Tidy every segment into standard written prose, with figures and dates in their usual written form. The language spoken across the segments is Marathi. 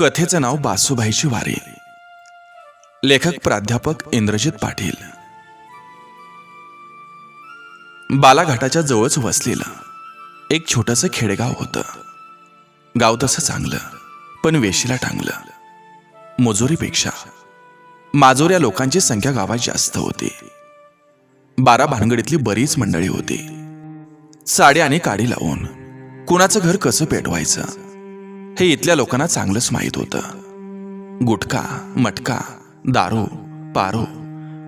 कथेचं नाव बासूबाईची वारी. लेखक प्राध्यापक इंद्रजित पाटील. बालाघाटाच्या जवळच वसलेलं एक छोटंसं खेडेगाव होतं. गाव तसं चांगलं, पण वेशीला टांगलं. मजुरीपेक्षा माजोऱ्या लोकांची संख्या गावात जास्त होती. 12 भानगडीतली बरीच मंडळी होती. साडी आणि काडी लावून कुणाचं घर कसं पेटवायचं हे इथल्या लोकांना चांगलंच माहीत होतं. गुटखा, मटका, दारू, पारो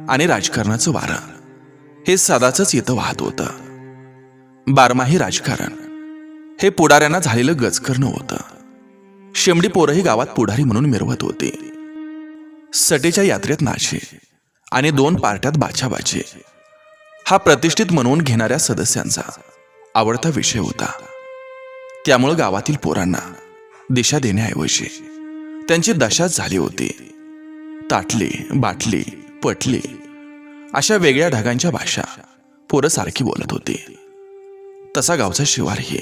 आणि राजकारणाचं वारं हे सदाचंच इथं वाहत होतं. बारमाही राजकारण हे पुढाऱ्यांना झालेलं गजकरणं होतं. शेमडी पोरंही गावात पुढारी म्हणून मिरवत होती. सटेच्या यात्रेत नाचे आणि 2 पार्ट्यात बाचाबाची हा प्रतिष्ठित म्हणून घेणाऱ्या सदस्यांचा आवडता विषय होता. त्यामुळे गावातील पोरांना दिशा देण्याऐवजी त्यांची दशाच झाली होती. ताटली, बाटली, पटली अशा वेगळ्या ढगांच्या भाषा पोरं सारखी बोलत होती. तसा गावचा शिवारही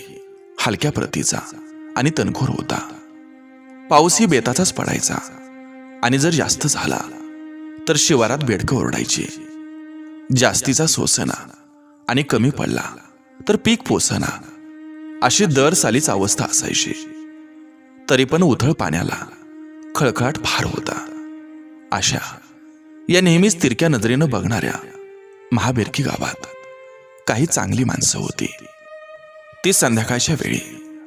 हलक्या प्रतीचा आणि तणखोर होता. पाऊसही बेताचाच पडायचा आणि जर जास्त झाला तर शिवारात बेडकं ओरडायची. जास्तीचा सोसना आणि कमी पडला तर पीक पोसना अशी दर सालीच अवस्था असायची. तरी पण उथळ पाण्याला खळखळाट फार होता. अशा या नेहमीच तिरक्या नजरेनं बघणाऱ्या महाबेरकी गावात काही चांगली माणसं होती. ती संध्याकाळच्या वेळी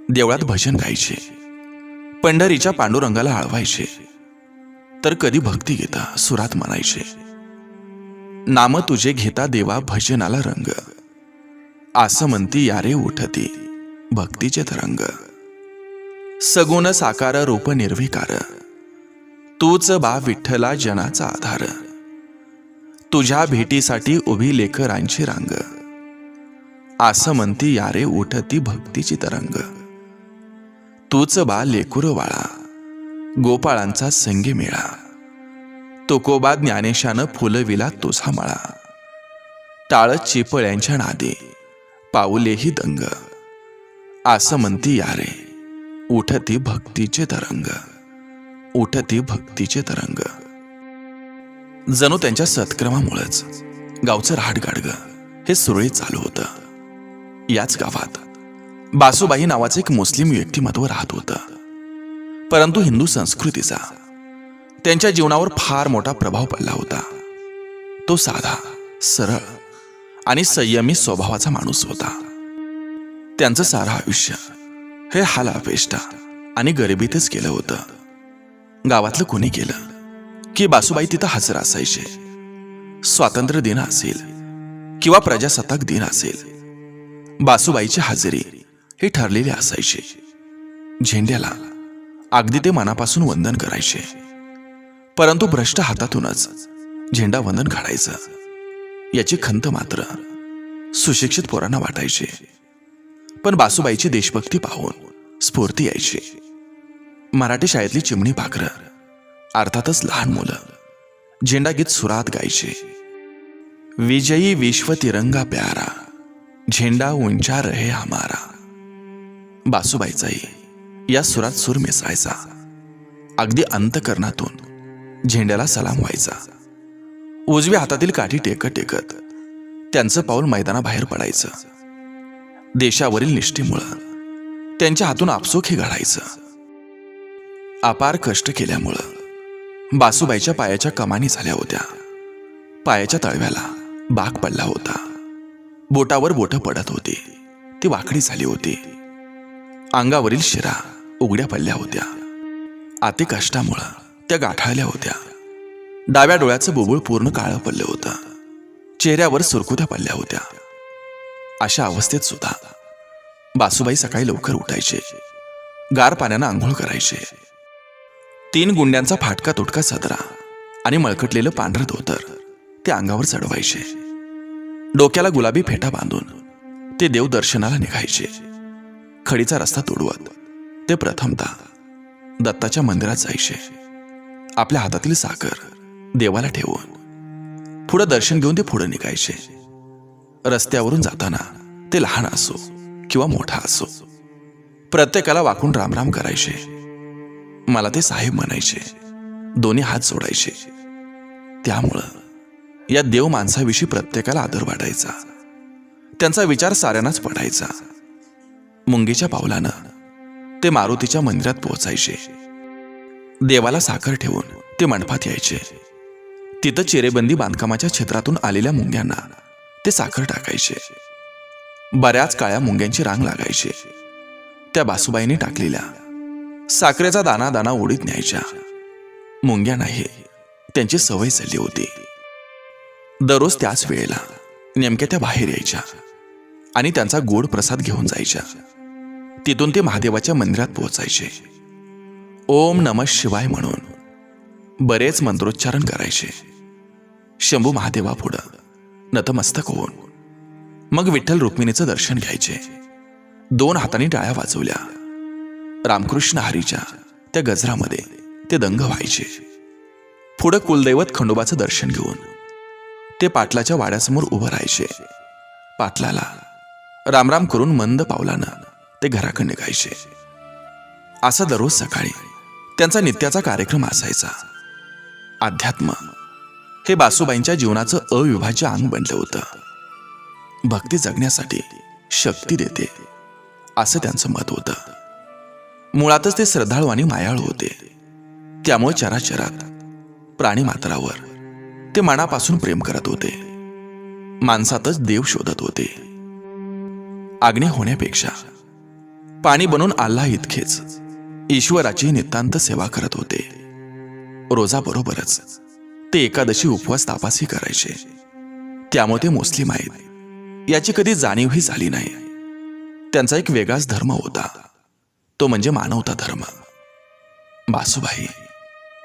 देवळात भजन गायचे, पंढरीच्या पांडुरंगाला आळवायचे, तर कधी भक्तिगीता सुरात म्हणायचे. नाम तुझे घेता देवा भजनाला रंग, असं म्हणती यारे उठती भक्तीचे तरंग. सगुण साकार रूप निर्विकार, तूच बा विठ्ठला जनाचा आधार. तुझ्या भेटीसाठी उभी लेकरांची रांग, असं म्हणती यारे उठती भक्तीची तरंग. तूच बा लेकुर वाळा, गोपाळांचा संगी मेळा. तुकोबा ज्ञानेशानं फुलविला तुझा मळा. टाळत चिपळ्यांच्या नादी पाऊलेही दंग, असं म्हणती यारे उठती भक्तीचे तरंग, उठती भक्तीचे तरंग. जणू त्यांच्या सत्क्रमामुळेच गावचं रहाटगाडगं हे सुरळीत चालू होतं. याच गावात बासूबाई नावाचं एक मुस्लिम व्यक्तिमत्व राहत होतं. परंतु हिंदू संस्कृतीचा त्यांच्या जीवनावर फार मोठा प्रभाव पडला होता. तो साधा, सरळ आणि संयमी स्वभावाचा माणूस होता. त्यांचं सारं आयुष्य हे हाल अपेष्टा आणि गरिबीतच गेलं होतं. गावातलं कोणी गेलं की बासूबाई तिथं हजर असायचे. स्वातंत्र्य दिन असेल किंवा प्रजासत्ताक दिन असेल, बासूबाईची हजेरी ही ठरलेली असायची. झेंड्याला अगदी ते मनापासून वंदन करायचे. परंतु भ्रष्ट हातातूनच झेंडा वंदन काढायचं याची खंत मात्र सुशिक्षित पोरांना वाटायची. पण बासूबाईची देशभक्ती पाहून स्फूर्ती यायची. मराठी शाळेतली चिमणी पाखरं, अर्थातच लहान मुलं झेंडा गीत सुरात गायचे. विजयी विश्व तिरंगा प्यारा, झेंडा उंचा रहे हमारा. बासूबाईचाही या सुरात सूर मिसळायचा. अगदी अंतकरणातून झेंड्याला सलाम व्हायचा. उजव्या हातातील काठी टेकत टेकत त्यांचं पाऊल मैदानाबाहेर पडायचं. देशावरील निष्ठेमुळं त्यांच्या हातून आपसोक हे घडायचं. अपार कष्ट केल्यामुळं बासूबाईच्या पायाच्या कमानी झाल्या होत्या. पायाच्या तळव्याला बाक पडला होता. बोटावर बोटं पडत होती, ती वाकडी झाली होती. अंगावरील शिरा उघड्या पडल्या होत्या. अति कष्टामुळं त्या गाठाळल्या होत्या. डाव्या डोळ्याचं बुबुळ पूर्ण काळं पडलं होतं. चेहऱ्यावर सुरकुत्या पडल्या होत्या. अशा अवस्थेत सुद्धा बासूबाई सकाळी लवकर उठायचे. गार पाण्यानं आंघोळ करायचे. 3 गुंड्यांचा फाटका तुटका सदरा आणि मळकटलेलं पांढरं धोतर ते अंगावर चढवायचे. डोक्याला गुलाबी फेटा बांधून ते देव दर्शनाला निघायचे. खडीचा रस्ता तोडवत ते प्रथमतः दत्ताच्या मंदिरात जायचे. आपल्या हातातील साखर देवाला ठेवून पुढं दर्शन घेऊन ते पुढे निघायचे. रस्त्यावरून जाताना ते लहान असो किंवा मोठा असो, प्रत्येकाला वाकून रामराम करायचे. मला ते साहेब म्हणायचे, दोन्ही हात जोडायचे. त्यामुळं या देव माणसाविषयी प्रत्येकाला आदर वाटायचा. त्यांचा विचार साऱ्यांनाच पडायचा. मुंगीच्या पावलानं ते मारुतीच्या मंदिरात पोहोचायचे. देवाला साखर ठेवून ते मंडपात यायचे. तिथं चिरेबंदी बांधकामाच्या क्षेत्रातून आलेल्या मुंग्यांना ते साखर टाकायचे. बऱ्याच काळ्या मुंग्यांची रांग लागायची. त्या बासूबाईंनी टाकलेल्या साखरेचा दाना दाना ओढीत न्यायच्या. मुंग्यांनाही त्यांची सवय झाली होती. दररोज त्याच वेळेला नेमक्या त्या बाहेर यायच्या आणि त्यांचा गोड प्रसाद घेऊन जायच्या. तिथून ते महादेवाच्या मंदिरात पोहोचायचे. ओम नमः शिवाय म्हणून बरेच मंत्रोच्चारण करायचे. शंभू महादेवा पुढं नतमस्तक होऊन मग विठ्ठल रुक्मिणीचं दर्शन घ्यायचे. 2 हातांनी टाळ्या वाजवल्या. रामकृष्ण हरीच्या त्या गजरामध्ये ते दंग व्हायचे. पुढं कुलदैवत खंडोबाचं दर्शन घेऊन ते पाटलाच्या वाड्यासमोर उभं राहायचे. पाटलाला रामराम करून मंद पावलानं ते घराकडे निघायचे. असा दररोज सकाळी त्यांचा नित्याचा कार्यक्रम असायचा. अध्यात्म हे बासूबाईंच्या जीवनाचं अविभाज्य अंग बनलं होतं. भक्ती जगण्यासाठी शक्ती देते असं त्यांचं मत होतं. मुळातच ते श्रद्धाळू आणि मायाळू होते. त्यामुळे चराचरात प्राणीमात्रावर ते मनापासून प्रेम करत होते. माणसातच देव शोधत होते. आग्ने होण्यापेक्षा पाणी बनून आल्हा इतकेच ईश्वराची नितांत सेवा करत होते. रोजाबरोबरच ते एकादशी उपवास तापासही करायचे. त्यामुळे ते मुस्लिम आहेत याची कधी जाणीवही झाली नाही. त्यांचा एक वेगळाच धर्म होता, तो म्हणजे मानवता धर्म. बासूबाई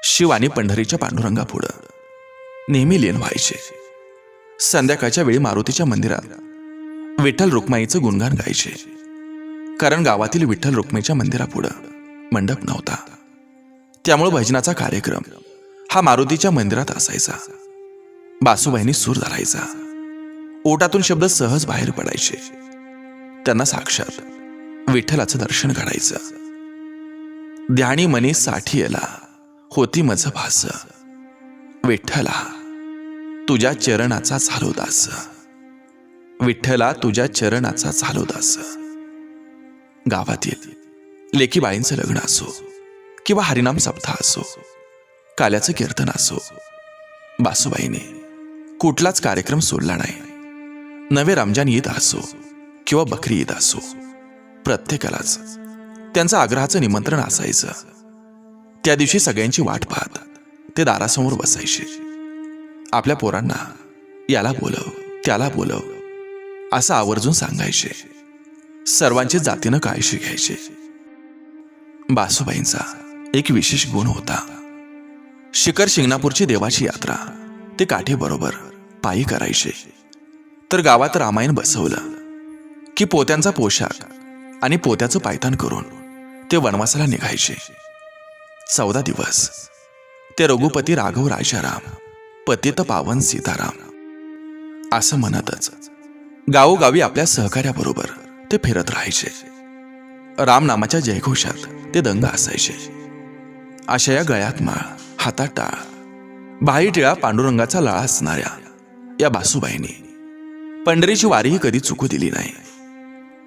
शिव आणि पंढरीच्या पांडुरंगापुढं नेहमी लीन व्हायचे. संध्याकाळच्या वेळी मारुतीच्या मंदिरात विठ्ठल रुक्माईचं गुणगान गायचे. कारण गावातील विठ्ठल रुक्माईच्या मंदिरापुढं मंडप नव्हता. त्यामुळे भजनाचा कार्यक्रम हा मारुतीच्या मंदिरात असायचा. बासूबाईंनी सूर धरायचा. ओटातून शब्द सहज बाहेर पडायचे. त्यांना साक्षात विठ्ठलाचं दर्शन घडायचं. ध्यानी मनी साठी येला होती मज भास, विठ्ठला तुझ्या चरणाचा झालो दास, विठ्ठला तुझ्या चरणाचा झालो दास. गावातील लेकीबाळींचं लग्न असो किंवा हरिनाम सप्ताह असो, काल्याचं कीर्तन असो, बासूबाईने कुठलाच कार्यक्रम सोडला नाही. नवे रमजान ईद असो किंवा बकरी ईद असो, प्रत्येकालाच त्यांचं आग्रहाचं निमंत्रण असायचं. त्या दिवशी सगळ्यांची वाट पाहत ते दारासमोर बसायचे. आपल्या पोरांना याला बोलव त्याला बोलव असं आवर्जून सांगायचे. सर्वांची जातीनं काळजी घ्यायचे. बासूबाईंचा एक विशेष गुण होता. शिखर शिंगणापूरची देवाची यात्रा ते काठीबरोबर पायी करायचे. तर गावात रामायण बसवलं की पोत्यांचा पोशाख आणि पोत्याचं पायतान करून ते वनवासाला निघायचे. 14 दिवस ते रघुपती राघव राजाराम पतित पावन सीताराम असं म्हणतच गावोगावी आपल्या सहकार्याबरोबर ते फिरत राहायचे. रामनामाच्या जयघोषात ते दंग असायचे. अशा या गळ्यात माळ, हातात टाळ, बाही टिळा पांडुरंगाचा लाळा असणाऱ्या या बासूबाईंनी पंढरीची वारीही कधी चुकू दिली नाही.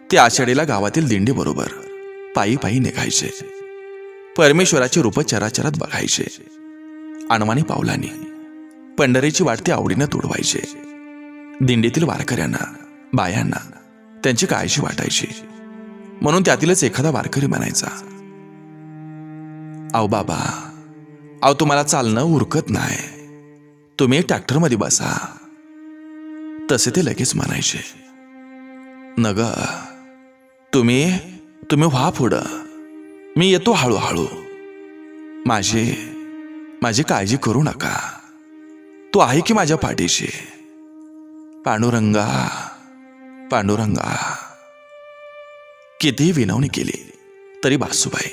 ते आषाढीला गावातील दिंडीबरोबर पायी पायी निघायचे. परमेश्वराची रूप चराचरात बघायचे. अनवाणी पावलांनी पंढरीची वाट ते आवडीनं तुडवायचे. दिंडीतील वारकऱ्यांना, बायांना त्यांची काळजी वाटायची. म्हणून त्यातीलच एखादा वारकरी म्हणायचा, आव बाबा, आव तुम्हाला चालणं उरकत नाही, तुम्ही ट्रॅक्टरमध्ये बसा. तसे ते लगेच म्हणायचे, नग तुम्ही व्हा पुढं, मी येतो हळूहळू, माझी काळजी करू नका, तू आहे की माझ्या पाठीशी. पांडुरंगा पांडुरंगा. कितीही विनवणी केली तरी बासूबाई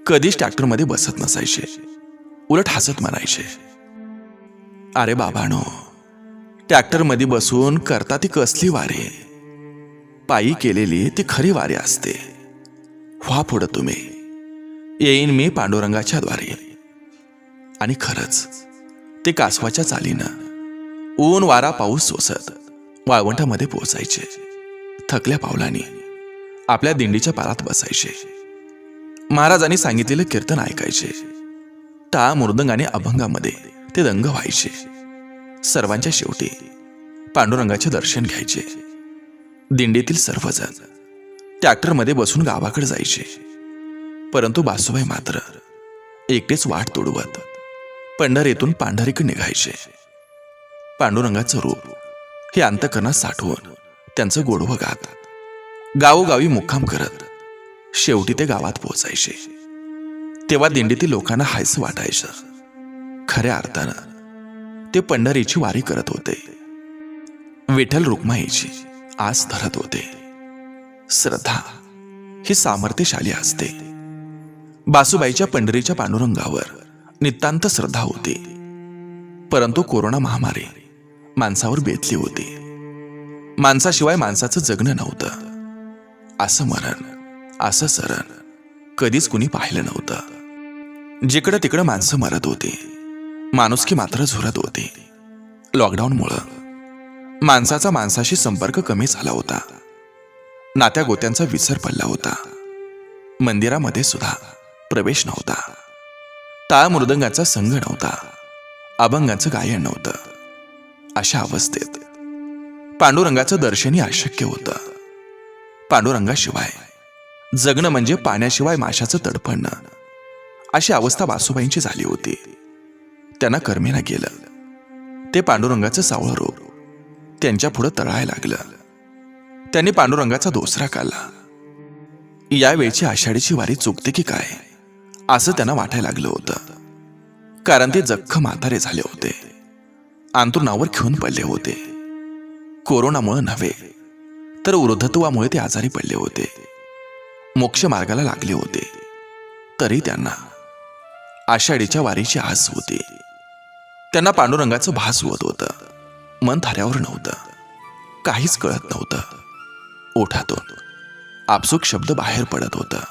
कधीच ट्रॅक्टरमध्ये बसत नसायचे. उलट हसत म्हणायचे, अरे बाबानो, ट्रॅक्टरमध्ये बसून करता ती कसली वारी, पायी केलेली ती खरी वारी असते. व्हा पुढं तुम्ही, येईन मी पांडुरंगाच्या द्वारे. आणि खरंच ते कासवाच्या चालीनं ऊन वारा पाऊस सोसत वाळवंटामध्ये पोचायचे. थकल्या पावलांनी आपल्या दिंडीच्या पारात बसायचे. महाराजांनी सांगितलेलं कीर्तन ऐकायचे. टाळ मृदंगाने अभंगामध्ये ते दंग व्हायचे. सर्वांच्या शेवटी पांडुरंगाचे दर्शन घ्यायचे. दिंडीतील सर्वजण ट्रॅक्टरमध्ये बसून गावाकडे जायचे. परंतु बासूबाई मात्र एकटेच वाट तुडवत पंढरीतून पांढरीकडे निघायचे. पांडुरंगाचं रूप हे अंतकरणात साठवून त्यांचं गोडवं गात गावोगावी मुक्काम करत शेवटी ते गावात पोहोचायचे. तेव्हा दिंडीतील लोकांना हायसं वाटायचं. खऱ्या अर्थानं ते पंढरीची वारी करत होते. विठ्ठल रुक्माईची आस धरत होते. श्रद्धा ही सामर्थ्यशाली असते. बासूबाईच्या पंढरीच्या पांडुरंगावर नितांत श्रद्धा होती. परंतु कोरोना महामारी माणसावर बेतली होती. माणसाशिवाय माणसाचं जगणं नव्हतं. असं मरण, असं सरण कधीच कुणी पाहिलं नव्हतं. जिकडं तिकडं माणसं मरत होती. माणुसकी मात्र झुरत होती. लॉकडाऊनमुळं माणसाचा माणसाशी संपर्क कमी झाला होता. नात्या गोत्यांचा विसर पडला होता. मंदिरामध्ये सुद्धा प्रवेश नव्हता. टाळ मृदंगाचा संग नव्हता. अभंगाचं गायन नव्हतं. अशा अवस्थेत पांडुरंगाचं दर्शनही अशक्य होतं. पांडुरंगाशिवाय जगणं म्हणजे पाण्याशिवाय माशाचं तडफडणं, अशी अवस्था बासूबाईंची झाली होती. त्यांना कर्मेना गेलं. ते पांडुरंगाचं सावळं रूप त्यांच्या पुढं तळायला लागलं. त्यांनी पांडुरंगाचा दोसरा काढला. यावेळची आषाढीची वारी चुकते की काय असं त्यांना वाटायला लागलं होतं. कारण ते जख्ख म्हातारे झाले होते. अंथरुणावर खिळून पडले होते. कोरोनामुळे नव्हे तर वृद्धत्वामुळे ते आजारी पडले होते. मोक्ष मार्गाला लागले होते. तरी त्यांना आषाढीच्या वारीची आस होती. त्यांना पांडुरंगाचं भास होत होतं. मन थाऱ्यावर नव्हतं. काहीच कळत नव्हतं. ओठातून आपसूक शब्द बाहेर पडत होता.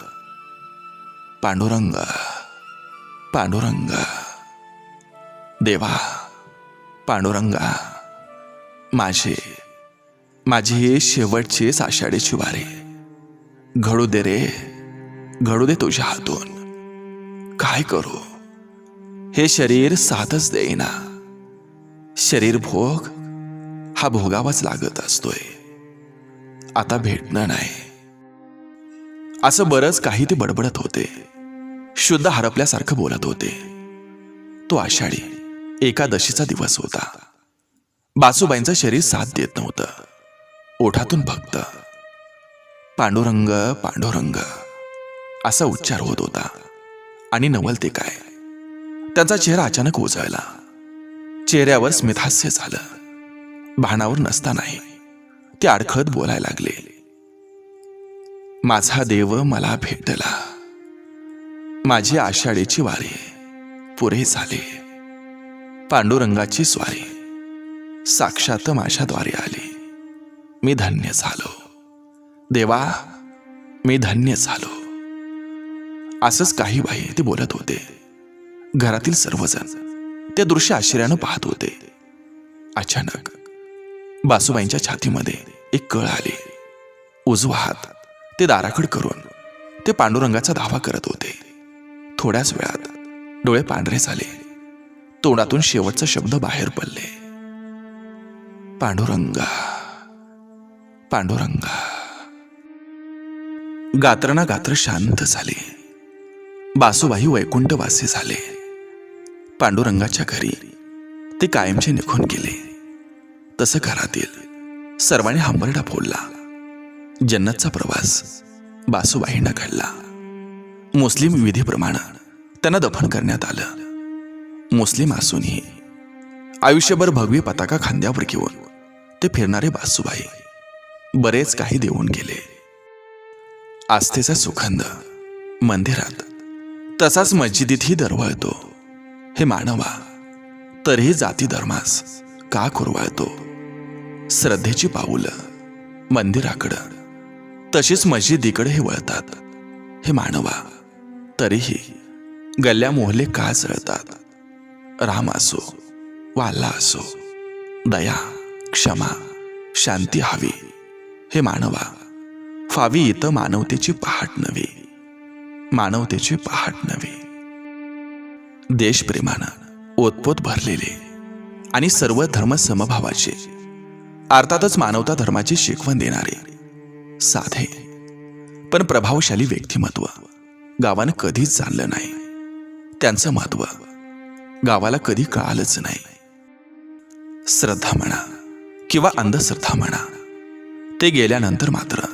पांडुरंग, पांडुरंग, देवा पांडुरंगा, माझी शेवटची आषाढीची वारी घडू दे रे, घडू दे तुझ्या हातून. काय करू, हे शरीर साथच देईना. शरीर भोग हा भोगावाच लागत असतोय. आता भेटणं नाही. असं बरंच काही ते बडबडत होते. शुद्ध हरपल्यासारखं बोलत होते. तो आषाढी एकादशीचा दिवस होता. बासूबाईंचं शरीर साथ देत नव्हतं. ओठातून फक्त पांडुरंग, पांडुरंग असा उच्चार होत होता. आणि नवल ते काय, त्यांचा चेहरा अचानक उजळला. चेहऱ्यावर स्मितहास्य झालं. भानावर नसतानाही ते अडखळत बोलायला लागले. माझा देव मला भेटला. माझी आषाढीची वारी पुरे झाली. पांडुरंगाची स्वारी साक्षात माझ्याद्वारे आली. मी धन्य झालो. देवा, मी धन्य झालो. असंच काही बाई ते बोलत होते. घरातील सर्वजण ते दृश्य आश्चर्यानं पाहत होते. अचानक बासूबाईंच्या छातीमध्ये एक कळ आली. उजवा हात ते दाराखड करून ते पांडुरंगाचा धावा करत होते. थोड्याच वेळात डोळे पांढरे झाले. तोंडातून शेवटचा शब्द बाहेर पडले. पांडुरंगा, पांडुरंगा. गात्रना गात्र शांत झाले. बासूबाई वैकुंठवासी झाले. पांडुरंगाच्या घरी ते कायमचे निघून गेले. तसं घरातील सर्वांनी हंबरडा फोडला. जन्नतचा प्रवास बासूबाईंना घडला. मुस्लिम विधीप्रमाणे त्यांना दफन करण्यात आलं. मुस्लिम असूनही आयुष्यभर भगवी पताका खांद्यावर घेऊन ते फिरणारे बासूबाई बरेच काही देऊन गेले. आस्थेचा सुगंध मंदिरात तसाच मस्जिदीतही दरवळतो. हे मानवा, तरीही जाती धर्मास का कुरवाळतो? श्रद्धेची पाऊलं मंदिराकडं तशीच मस्जिदीकडे हे वळतात. हे मानवा, तरीही गल्ल्या मोहल्ले का जळतात? राम असो वा अल्लाह असो, दया, क्षमा, शांती हवी हे मानवा. फावी इथं मानवतेची पहाट नव्हे, मानवतेची पहाट नव्हे. देशप्रेमानं ओतपोत भरलेले आणि सर्व धर्म समभावाचे, अर्थातच मानवता धर्माची शिकवण देणारे साधे पण प्रभावशाली व्यक्तिमत्व गावानं कधीच जाणलं नाही. त्यांचं महत्व गावाला कधी कळालंच नाही. श्रद्धा म्हणा किंवा अंधश्रद्धा म्हणा, ते गेल्यानंतर मात्र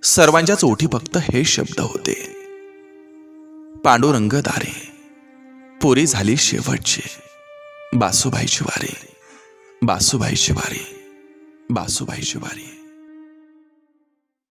सर्वांच्याच ओठी फक्त हे शब्द होते: पांडुरंग दारे, पुरी झाली शेवटची, बासूबाईची वारी, बासूबाईची वारी, बासूबाईची वारी.